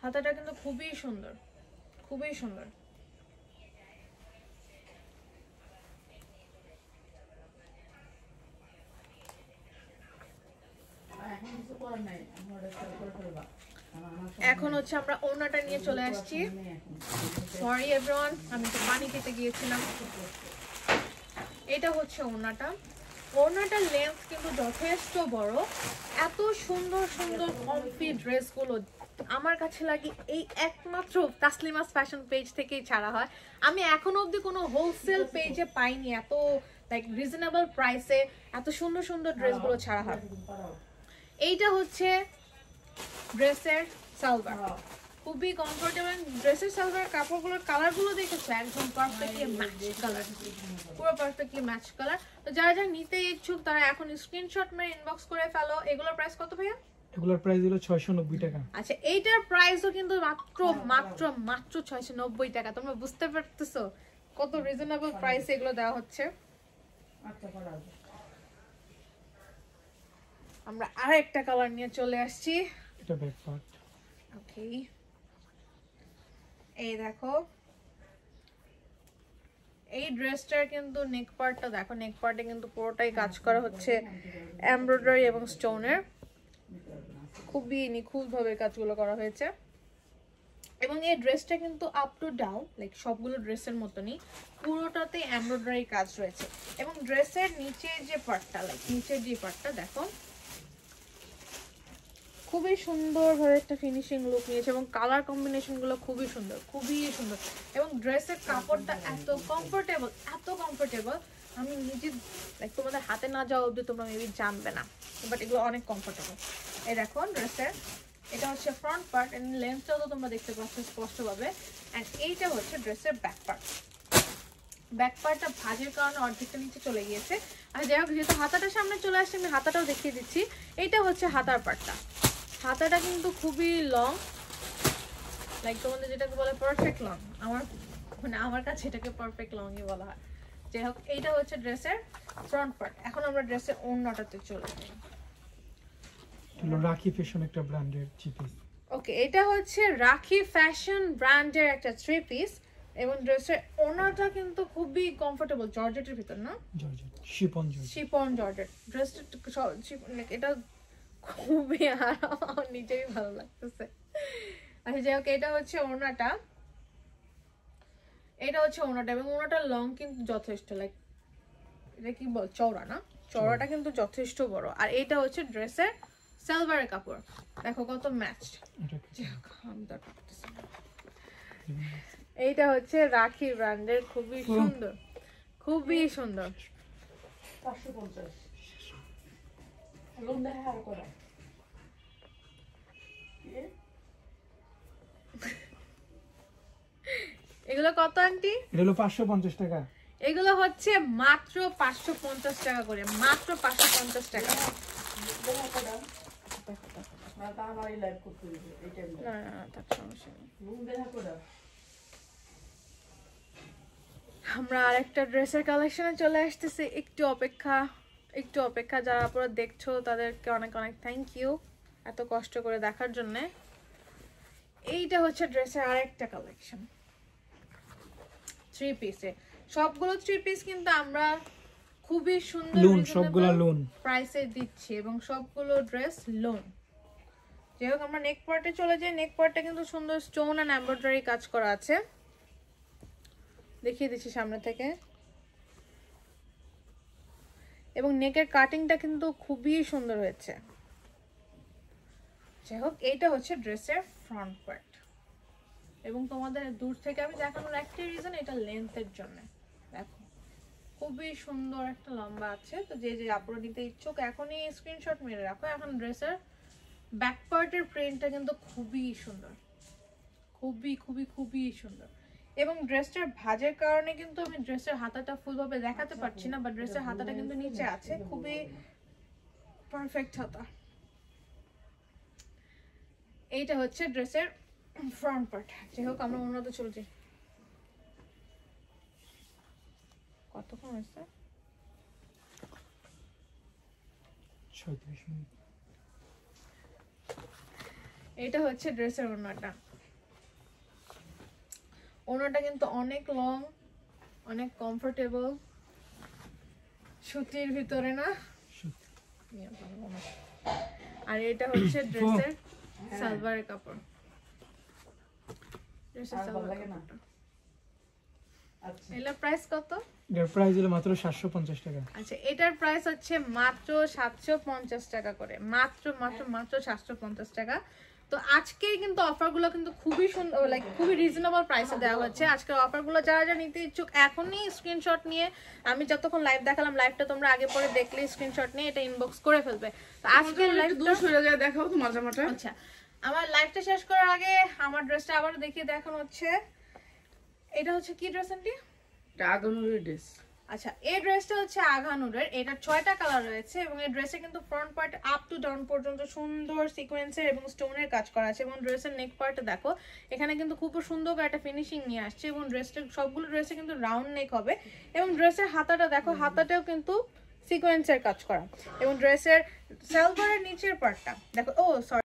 হাতাটা কিন্তু খুবই সুন্দর। এখন হচ্ছে আমরা ওড়নাটা নিয়ে চলে আসছি। সরি এভরিওয়ান, আমি তো পানি খেতে গিয়েছিলাম। এটা হচ্ছে ওড়নাটা। ওড়নাটার লেন্থ কিন্তু যথেষ্ট বড়। এত সুন্দর সুন্দর কমফি ড্রেসগুলো আমার কাছে লাগে এই একমাত্র তাসলিমাস ফ্যাশন পেজ থেকেই ছাড়া হয়। আমি এখনো অবধি কোনো হোলসেল পেজে পাইনি এত রিজনেবল প্রাইসে এত সুন্দর সুন্দর ড্রেসগুলো ছাড়া হয়। এইটা হচ্ছে ড্রেসের সালোয়ার, খুবই কমফোর্টেবল। ড্রেসের সালোয়ার কাপড়গুলোর কালারগুলো দেখেছো, একদম পারফেক্টলি ম্যাচ কালার, পুরো পারফেক্টলি ম্যাচ কালার। তো যারা যারা নিতে ইচ্ছুক তারা এখন স্ক্রিনশট মেরে ইনবক্স করে ফেলো। এগুলোর প্রাইস কত ভাইয়া? এগুলোর প্রাইস হলো 690 টাকা। আচ্ছা, এইটার প্রাইসও কিন্তু মাত্র 690 টাকা। তোমরা বুঝতে পারতেছো কত রিজনেবল প্রাইসে এগুলো দেওয়া হচ্ছে। আমরা আরেকটা কালার নিয়ে চলে আসছি। এটা ব্যাক পার্ট। ওকে, এই দেখো এই ড্রেসটার কিন্তু নেক পার্টটা দেখো, নেক পার্টে কিন্তু পুরোটাই কাজ করা হচ্ছে এমব্রয়ডারি এবং স্টোনের, খুবই নিখুঁতভাবে কাজগুলো করা হয়েছে। এবং এই ড্রেসটা কিন্তু আপ টু ডাউন সবগুলো ড্রেসের মতনই পুরোটাতে এমব্রয়ডারি কাজ রয়েছে। এবং ড্রেসের নিচের যে পার্টটা নিচের যে পার্টটা দেখো খুবই সুন্দরভাবে একটা ফিনিশিং লুক নিয়েছে এবং কালার কম্বিনেশনগুলো খুবই সুন্দর। এবং ড্রেসের কাপড়টা এত কমফোর্টেবল আমি নিজে তোমাদের হাতে না যাওয়া অবধি তোমরা মেবি জানবে না, বাট এগুলো অনেক কমফোর্টেবল। এই দেখো ড্রেসের এটা হচ্ছে ফ্রন্ট পার্ট এন্ড লেন্থটাও তো তোমরা দেখতে পাচ্ছ স্পষ্টভাবে। এন্ড এইটা হচ্ছে ড্রেসের ব্যাক পার্ট। ব্যাক পার্টটা ভাঁজের কারণে অর্ধেকটা নিচে চলে গিয়েছে। আর যাই হোক, যেহেতু হাতাটা সামনে চলে আসছে আমি হাতাটাও দেখিয়ে দিচ্ছি। এইটা হচ্ছে হাতার পার্টটা। হাতাটা কিন্তু খুবই লং, তোমাদের যেটাকে বলে পারফেক্ট লং, আমার কাছে এটাকে পারফেক্ট লংই বলা হয়। যাই হোক, এইটা হচ্ছে ড্রেসের ফ্রন্ট পার্ট। এখন আমরা ড্রেসের ওড়নাটাতে চলে যাই। রাখি ফ্যাশন একটা ব্র্যান্ডের থ্রি পিস। ওকে, এটা হচ্ছে রাখি ফ্যাশন ব্র্যান্ডের একটা 3 পিস এবং ড্রেসের ওনাটা কিন্তু খুবই কমফোর্টেবল, জর্জেটের ভিতর না, জর্জেট শিপন জর্জেট। ড্রেসটা এটা খুবই আরাম, আমার নিজেই ভালো লাগতেছে। আচ্ছা যাই হোক, এটা হচ্ছে ওনাটা, এবং ওনাটা লং কিন্তু যথেষ্ট, লাইক এটা কি বল, চওড়া না, চওড়াটা কিন্তু যথেষ্ট বড়। আর এটা হচ্ছে ড্রেসের সালোয়ারের কাপড়, দেখো কত ম্যাচ। এইটা হচ্ছে রাখি ব্র্যান্ডের, খুবই সুন্দর, খুবই সুন্দর। 550 লোন দেখা আর করা এগুলো কত আন্টি? এটা হলো 550 টাকা। এগুলো হচ্ছে মাত্র 550 টাকা করে, মাত্র 550 টাকা। আমরা আরেকটা ড্রেসের কালেকশনে চলে আসতেছি, একটু অপেক্ষা। যারা আপনারা দেখছো তাদেরকে অনেক অনেক থ্যাংক ইউ এত কষ্ট করে দেখার জন্য। এইটা হচ্ছে ড্রেসের আরেকটা কালেকশন, 3 পিসে। সবগুলো 3 পিস কিন্তু আমরা খুবই সুন্দর লোন, সবগুলো লোন প্রাইসে দিচ্ছি এবং সবগুলো ড্রেস লোন। যাই হোক, আমরা নেক পার্টে চলে যাই। নেক পার্টে কিন্তু সুন্দর স্টোন এন্ড এমব্রয়ডারি কাজ করা আছে, দেখিয়ে দিচ্ছি সামনে থেকে। এবং নেকের কাটিংটা কিন্তু খুবই সুন্দর হয়েছে। যাই হোক, এইটা হচ্ছে ড্রেসের ফ্রন্ট পার্ট এবং তোমাদের দূর থেকে আমি দেখানোর একটা রিজন, এটা লেন্থের জন্য। দেখো খুবই সুন্দর একটা লম্বা আছে, তো যে আপুরা নিতে ইচ্ছুক এখনই স্ক্রিনশট মেরে রাখো। এখন ড্রেসের ব্যাক পার্টের প্রিন্টটা কিন্তু খুবই সুন্দর, খুবই সুন্দর। এবং ড্রেসটার ভাঁজের কারণে কিন্তু আমি ড্রেসের হাতাটা ফুলভাবে দেখাতে পারছি না, বাট ড্রেসের হাতাটা কিন্তু নিচে আছে, খুবই পারফেক্ট হাতা। এইটা হচ্ছে ড্রেসের ফ্রন্ট পার্ট। যাই হোক, আমরা অন্যতে চলে যাই। কতক্ষণ হয়েছে? 36 মিনিট। এটা হচ্ছে ড্রেসের ওড়নাটা। ওড়নাটা কিন্তু অনেক লং, অনেক কমফোর্টেবল, সুতির ভিতরে না। আর এটা হচ্ছে ড্রেসের সালোয়ারের কাপড়। ড্রেসের সালোয়ারের কাপড়টা। এটার প্রাইস কত? এটার প্রাইস হলো মাত্র 750 টাকা। আচ্ছা, এটার প্রাইস হচ্ছে মাত্র 750 টাকা করে, মাত্র 750 টাকা। তো আজকে কিন্তু অফারগুলো কিন্তু খুবই সুন্দর, লাইক খুবই রিজনেবল প্রাইসে দেওয়া হচ্ছে। আজকের অফারগুলো যারা নিতে ইচ্ছুক এখনই স্ক্রিনশট নিয়ে, আমি যতক্ষণ লাইভ দেখালাম, লাইভটা তোমরা আগে পরে দেখলে স্ক্রিনশট নিয়ে এটা ইনবক্স করে ফেলবে। তো আজকের লাইভটা দূর সরে যায়, দেখাও তোমার জামাটা। আচ্ছা, আমার লাইভটা শেষ করার আগে আমার ড্রেসটা আবার দেখিয়ে দেখানো হচ্ছে। এটা হচ্ছে কি ড্রেস আন্টি? এটা আগানুরের ড্রেস। আচ্ছা, এই ড্রেসটা হচ্ছে আঘানুরের, এটা 6টা কালার রয়েছে এবং এই ড্রেসে কিন্তু front part up to down পর্যন্ত সুন্দর সিকোয়েন্সের এবং স্টোনের কাজ করা আছে। এবং ড্রেসের নেক পার্টে দেখো এখানে কিন্তু খুব সুন্দর একটা ফিনিশিং নিয়ে আসছে এবং ড্রেসটা সবগুলো ড্রেসে কিন্তু রাউন্ড নেক হবে। এবং ড্রেসের হাতাটা দেখো, হাতাটাও কিন্তু সিকোয়েন্সের কাজ করা। এবং ড্রেসের সালোয়ারের নিচের পার্টটা দেখো, ও সরি,